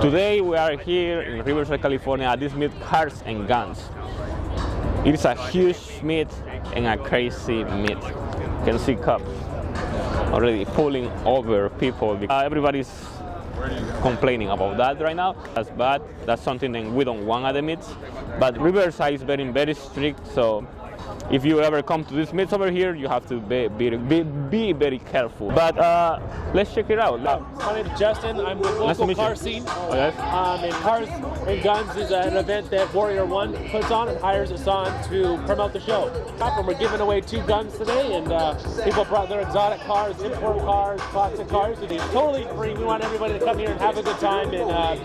Today we are here in Riverside, California at this meet, Cars and Guns. It is a huge meet and a crazy meet. You can see cops already pulling over people. Everybody's complaining about that right now. That's bad. That's something that we don't want at the meets. But Riverside is very strict, so if you ever come to these meets over here, you have to be very careful. But let's check it out. My name is Justin. I'm with Local Car Scene. Yes. And Cars and Guns is an event that Warrior One puts on and hires us on to promote the show. And we're giving away 2 guns today, and people brought their exotic cars, import cars, classic cars. It is totally free. We want everybody to come here and have a good time and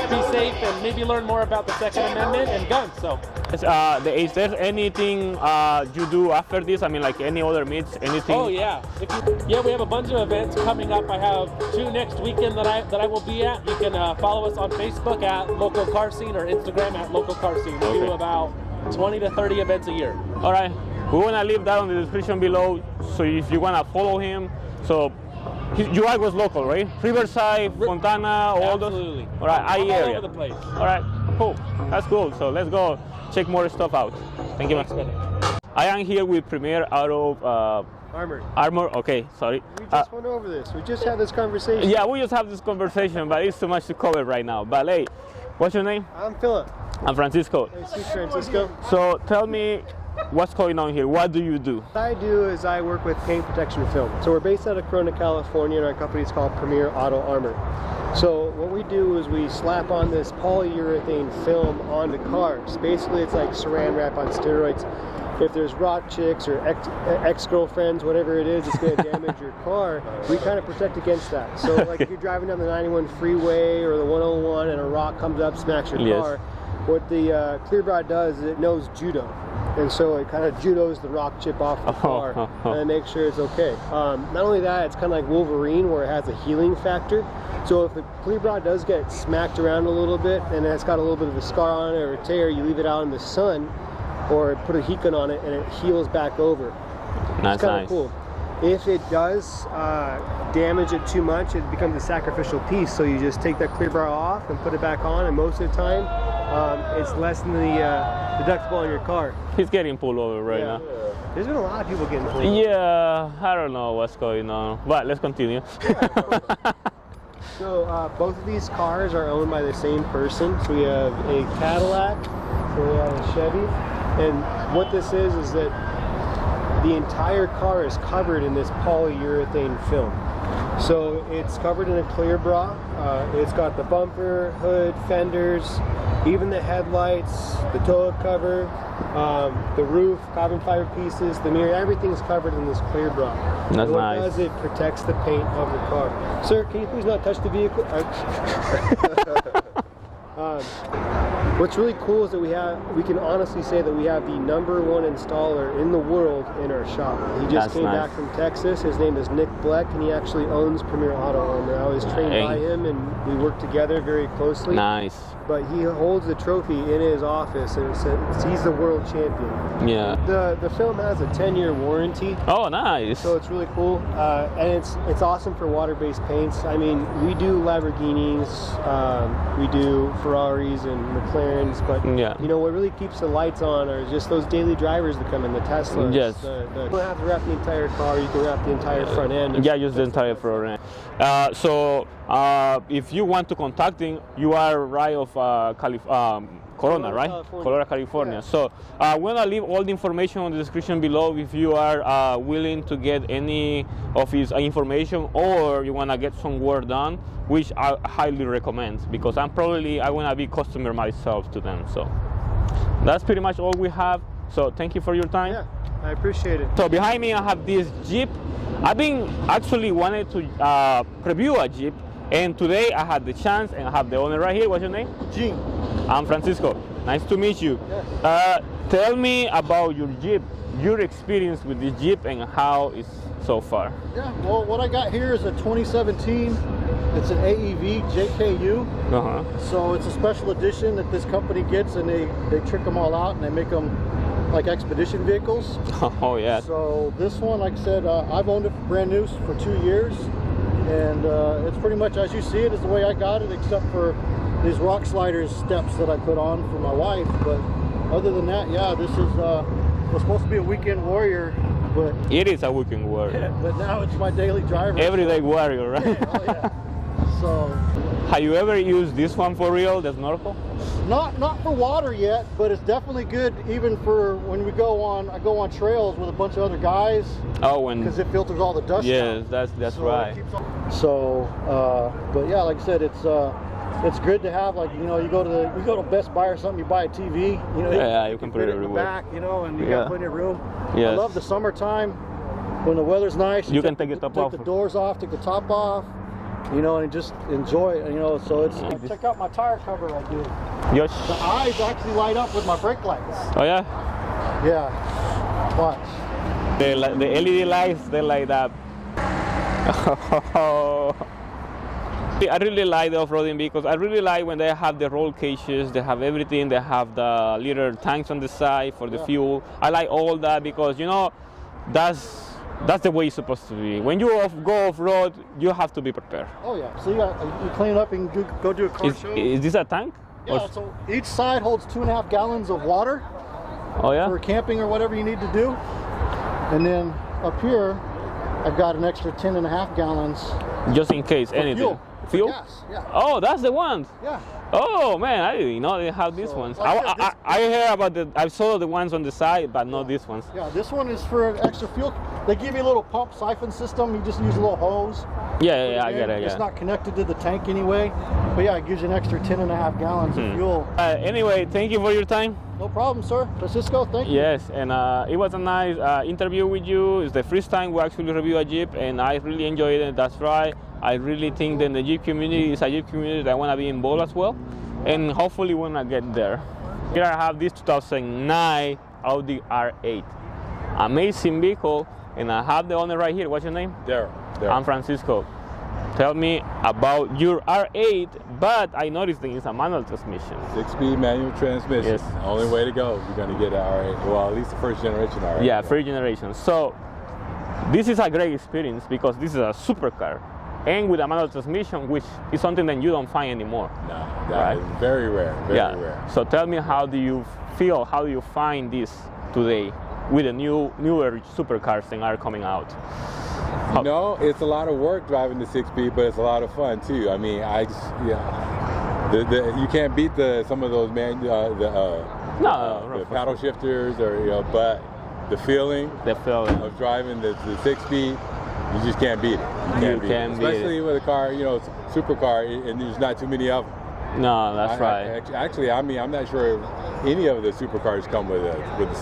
be safe and maybe learn more about the Second Amendment and guns. So. Is there anything you do after this? I mean, like any other meets, anything? Oh yeah, yeah. We have a bunch of events coming up. I have 2 next weekend that I will be at. You can follow us on Facebook at Local Car Scene or Instagram at Local Car Scene. We do about 20 to 30 events a year. All right, we're gonna leave that on the description below. So if you wanna follow him, so JAGUAR was local, right? Riverside, Fontana, all those. Absolutely. All right, IE area. All over the place. All right, cool. That's cool. So let's go check more stuff out. Thank you, man. I am here with Premierautoarmor. Okay, sorry. We just went over this. We just had this conversation. Yeah, we just have this conversation, but it's too much to cover right now. But hey, what's your name? I'm Philip. I'm Francisco. Nice to meet you, Francisco. So tell me, what's going on here? What do you do? What I do is I work with paint protection film. So we're based out of Corona, California, and our company is called Premierautoarmor. So what we do is we slap on this polyurethane film onto cars. Basically, it's like saran wrap on steroids. If there's rock chicks or ex-girlfriends, whatever it is, it's going to damage your car, we kind of protect against that. So like if you're driving down the 91 freeway or the 101 and a rock comes up, smacks your car, what the clear rod does is it knows judo. And so it kind of judos the rock chip off the car and makes sure it's okay. Not only that, it's kind of like Wolverine where it has a healing factor. So if the clear rod does get smacked around a little bit and it's got a little bit of a scar on it or a tear, you leave it out in the sun or put a heat gun on it and it heals back over. That's kind of cool. If it does damage it too much, it becomes a sacrificial piece. So you just take that clear bar off and put it back on, and most of the time, it's less than the deductible on your car. He's getting pulled over right now. There's been a lot of people getting pulled over. Yeah, I don't know what's going on, but let's continue. So both of these cars are owned by the same person. So we have a Cadillac, so we have a Chevy, and what this is that the entire car is covered in this polyurethane film. So it's covered in a clear bra. It's got the bumper, hood, fenders, even the headlights, the tow cover, the roof, carbon fiber pieces, the mirror, everything's covered in this clear bra. That's what nice. It does, it protects the paint of the car. Sir, can you please not touch the vehicle? What's really cool is that we can honestly say that we have the #1 installer in the world in our shop. He just came back from Texas. His name is Nick Bleck, and he actually owns Premierautoarmor. I was trained by him, and we work together very closely. Nice. But he holds the trophy in his office, and he's the world champion. Yeah. The film has a 10-year warranty. Oh, nice. So it's really cool, and it's awesome for water-based paints. I mean, we do Lamborghinis, we do Ferraris and McLarens, but you know what really keeps the lights on are just those daily drivers that come in, the Teslas. Yes. You don't have to wrap the entire car; you can wrap the entire front end. Yeah, just the entire front end. So if you want to contact him, you are right of Corona, right? Corona, California. Yeah. So we're gonna leave all the information on the description below if you are willing to get any of his information or you wanna get some work done, which I highly recommend because I wanna be customer myself to them. So that's pretty much all we have. So thank you for your time. Yeah, I appreciate it. So behind me I have this Jeep. I've been actually wanted to preview a Jeep, and today I had the chance, and I have the owner right here. What's your name? Gene. I'm Francisco. Nice to meet you. Yes. Tell me about your Jeep, your experience with the Jeep, and how it's so far. Yeah, well, what I got here is a 2017. It's an AEV JKU. So it's a special edition that this company gets, and they trick them all out, and they make them like expedition vehicles. Oh yeah. So this one, like I said, I've owned it brand new for 2 years, and it's pretty much as you see it is the way I got it, except for these rock sliders steps that I put on for my wife. But other than that, yeah, this is was supposed to be a weekend warrior, but it is a weekend warrior. But now it's my daily driver. Everyday warrior, right? Yeah, oh yeah. So. Have you ever used this one for real, the snorkel? Not for water yet, but it's definitely good even for when we go on. I go on trails with a bunch of other guys. Oh, because it filters all the dust. Yes, that's so right. So, but yeah, like I said, it's good to have, like, you know, you go to Best Buy or something, you buy a TV, you know, yeah, you can put it in the back, you know, and you got plenty of room. Yes. I love the summertime when the weather's nice. You can take the top off. Take the doors off, take the top off. You know, and just enjoy it, you know, so it's... Check out my tire cover I do. Yes. The eyes actually light up with my brake lights. Oh, yeah? Yeah. Watch. The LED lights, they light up. I really like the off-roading because I really like when they have the roll cages, they have everything, they have the little tanks on the side for the fuel. I like all that because, you know, that's the way it's supposed to be. When you go off-road, you have to be prepared. Oh yeah, so you clean up and go do a car show. Is this a tank? Yeah, so each side holds 2.5 gallons of water. Oh yeah? For camping or whatever you need to do. And then up here, I've got an extra 10.5 gallons. Just in case, anything. Fuel? Gas, yeah. Oh, that's the ones. Yeah. Oh man, I didn't know they have these ones. Like I heard about I saw the ones on the side, but not these ones. Yeah, this one is for extra fuel. They give you a little pump siphon system. You just use a little hose. Yeah, I get it. Yeah. It's not connected to the tank anyway. But yeah, it gives you an extra 10.5 gallons of fuel. Anyway, thank you for your time. No problem, sir. Francisco, thank you. Yes, and it was a nice interview with you. It's the first time we actually review a Jeep, and I really enjoyed it. That's right. I really think that the Jeep community is a Jeep community that I want to be involved as well, and hopefully when I get there. Here I have this 2009 Audi R8. Amazing vehicle, and I have the owner right here. What's your name? Daryl. I'm Francisco. Tell me about your R8, but I noticed that it's a manual transmission. 6-speed manual transmission. Yes. The only way to go. You're going to get an R8. Well, at least the first generation R8. Yeah, first generation. So this is a great experience because this is a supercar, and with a manual transmission, which is something that you don't find anymore. No, that is very rare. Very rare. So tell me, how do you feel? How do you find this today with the newer supercars that are coming out? You know, it's a lot of work driving the 6-speed, but it's a lot of fun too. I mean, you can't beat some of those the paddle shifters, or but the feeling of driving the 6-speed, you just can't beat it. You can't beat it. Especially with a car, you know, supercar, and there's not too many of them. No, that's right. Actually, I mean, I'm not sure if any of the supercars come with the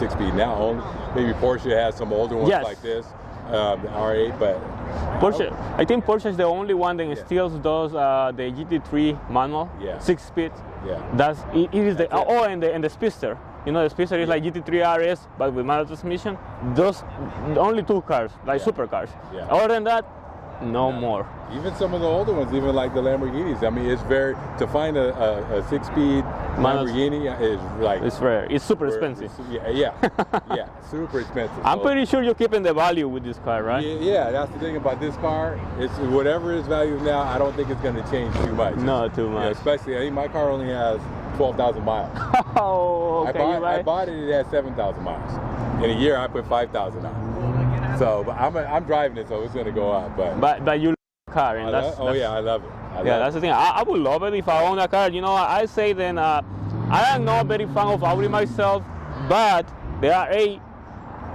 6-speed now. Maybe Porsche has some older ones like this. The R8, but Porsche, I think Porsche is the only one that still does the GT3 manual, 6-speed. Yeah, it is the and the Speedster. You know, the Speedster is like GT3 RS, but with manual transmission. Those only two cars, like supercars. Yeah. Other than that, no more. Even some of the older ones, even like the Lamborghinis. I mean, it's to find a 6-speed Lamborghini is like... It's rare. It's super expensive. Yeah, super expensive. I'm pretty sure you're keeping the value with this car, right? Yeah, that's the thing about this car. It's whatever its value is now, I don't think it's going to change too much. Not too much. Yeah, especially, I think my car only has 12,000 miles. Oh, okay. I bought it at 7,000 miles. In a year, I put 5,000 on. So, but I'm driving it, so it's going to go up. But you love the car, and I love it. That's the thing. I would love it if I own a car. You know, I say then I am not very fan of Audi myself, but the R8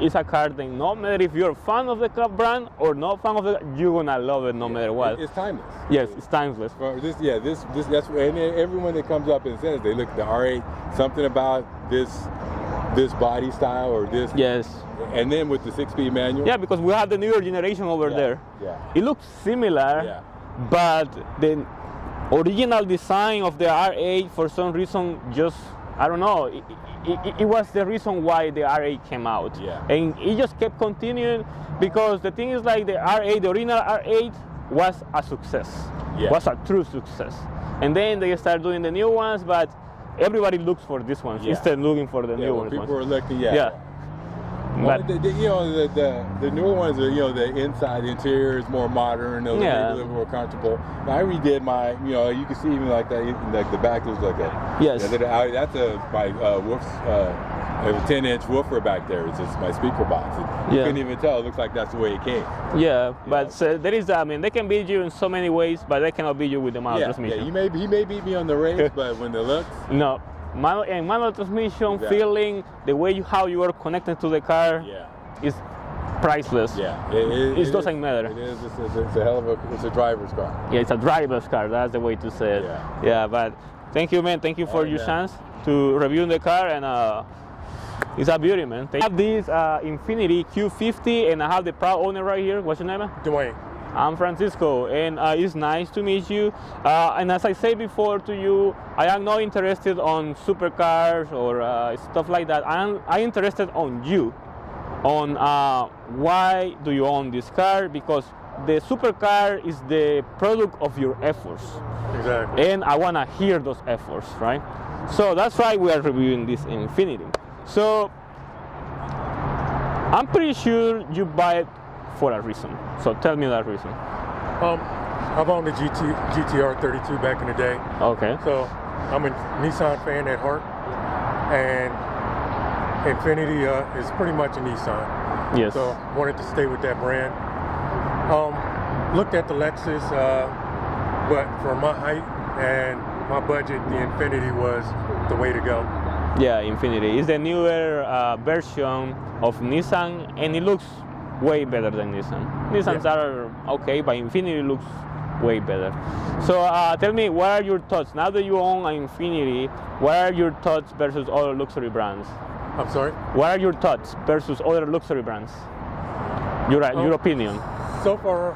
is a car that no matter if you're a fan of the car brand or not fan of it, you're gonna love it no matter what. It's timeless. Yes, it's timeless. That's and everyone that comes up and says they look at the R8, something about this body style or this. Yes. And then with the 6-speed manual. Yeah, because we have the newer generation over there. Yeah. It looks similar, but the original design of the R8 for some reason just, I don't know, it was the reason why the R8 came out. Yeah. And it just kept continuing because the thing is like the R8, the original R8 was a success. Yeah. Was a true success. And then they started doing the new ones, but everybody looks for this one instead of looking for the new ones. People are looking, But you know, the newer ones are, you know, the inside, the interior is more modern, a little more comfortable. I redid my, you know, you can see even like that, like the back looks like that. Yes. Yeah, that's my woofs. I have a 10-inch woofer back there. It's just my speaker box. You couldn't even tell. It looks like that's the way it came. Yeah, but there is, I mean, they can beat you in so many ways, but they cannot beat you with the manual transmission. Yeah, he may beat me on the race, but when the looks. No, manual transmission, feeling, the way how you are connected to the car is priceless. Yeah, it doesn't matter. It is. It's a hell of a. It's a driver's car. Yeah, it's a driver's car. That's the way to say it. Yeah, but thank you, man. Thank you for your chance to review the car, and it's a beauty, man. I have this Infinity Q50, and I have the proud owner right here. What's your name, man? Dwayne. I'm Francisco, and it's nice to meet you. And as I said before to you, I am not interested on supercars or stuff like that. I'm interested on you, on why do you own this car, because the supercar is the product of your efforts. Exactly. And I want to hear those efforts, right? So that's why we are reviewing this Infinity. So I'm pretty sure you buy it for a reason. So tell me that reason. I've owned a GTR 32 back in the day. Okay. So I'm a Nissan fan at heart, and Infinity is pretty much a Nissan. Yes. So wanted to stay with that brand. Looked at the Lexus, but for my height and my budget, the Infinity was the way to go. Yeah, Infinity is the newer version of Nissan, and it looks way better than Nissan. Nissans are okay, but Infinity looks way better. So tell me, what are your thoughts now that you own an Infinity? What are your thoughts versus other luxury brands? I'm sorry? What are your thoughts versus other luxury brands? Your opinion. So far,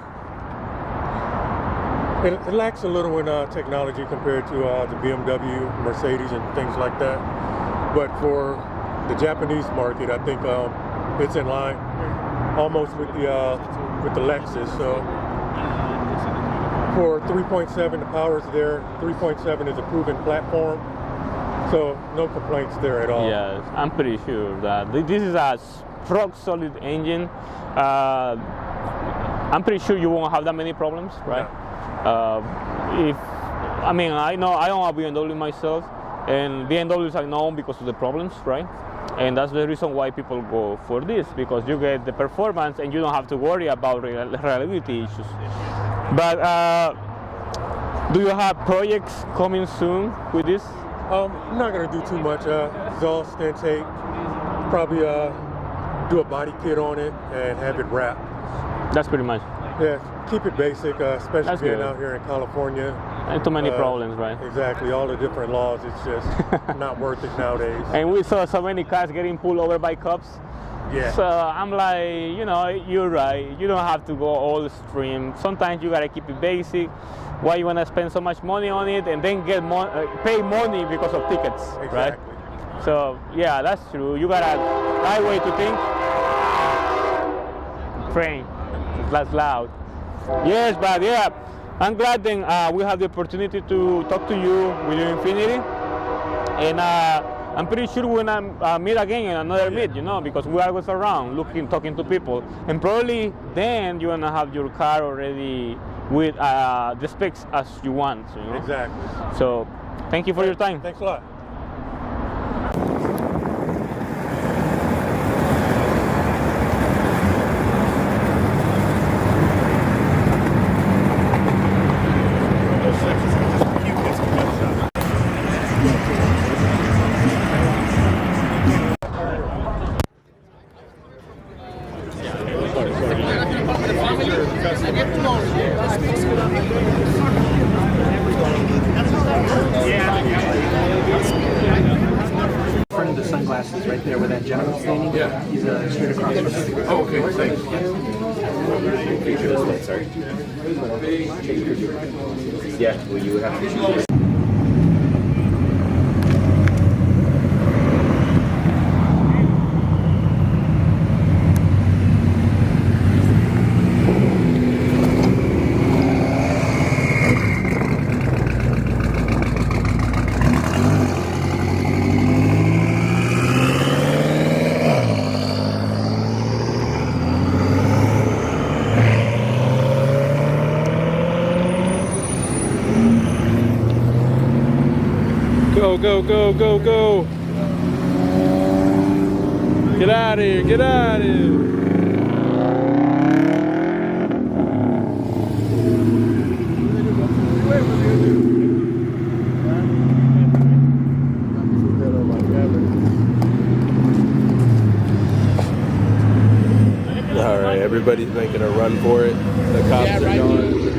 it lacks a little in technology compared to the BMW, Mercedes, and things like that. But for the Japanese market, I think it's in line almost with the Lexus. So for 3.7, the power's there. 3.7 is a proven platform, so no complaints there at all. Yes, I'm pretty sure that this is a rock solid engine. I'm pretty sure you won't have that many problems, right? I mean, I know I own a BMW myself, and BMWs are known because of the problems, right? And that's the reason why people go for this, because you get the performance and you don't have to worry about reliability issues. But do you have projects coming soon with this? I'm not going to do too much. Exhaust intake, probably do a body kit on it and have it wrapped. That's pretty much. Yeah, keep it basic, especially being out here in California. And too many problems, right? Exactly, all the different laws, it's just not worth it nowadays. And we saw so many cars getting pulled over by cops. Yeah. So I'm like, you know, you're right. You don't have to go all extreme. Sometimes you gotta keep it basic. Why you wanna spend so much money on it and then get pay money because of tickets, right? So yeah, that's true. You got a right way to think. Train. That's loud. Yes, but yeah, I'm glad then we have the opportunity to talk to you with your Infinity, and I'm pretty sure we're gonna meet again in another meet, you know, because we always around looking, talking to people, and probably then you're gonna have your car already with the specs as you want, you know? Exactly. So thank you for your time. Thanks a lot. The sunglasses right there where that gentleman's standing. Yeah. He's straight across from me. Oh, okay. Thanks. Sorry. Yeah, well, you would have to. Go, go, go, go, go. Get out of here, get out of here. All right, everybody's making a run for it. The cops are gone.